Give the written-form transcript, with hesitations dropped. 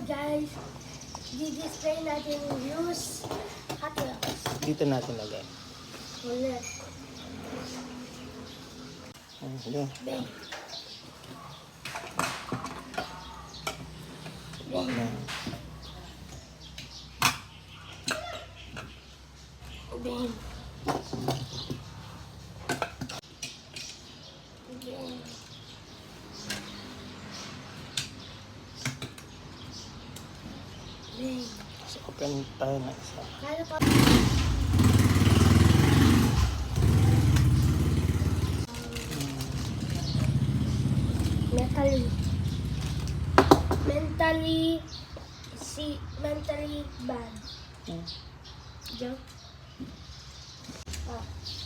guys, di-display natin yung use hot wheels. Dito natin lagay. Ulit. Hindi. Bang. Bang. Bang. Bang. Bang. So, open tayo na isa. Kaya pa. Mentally bad. Joke. Oh.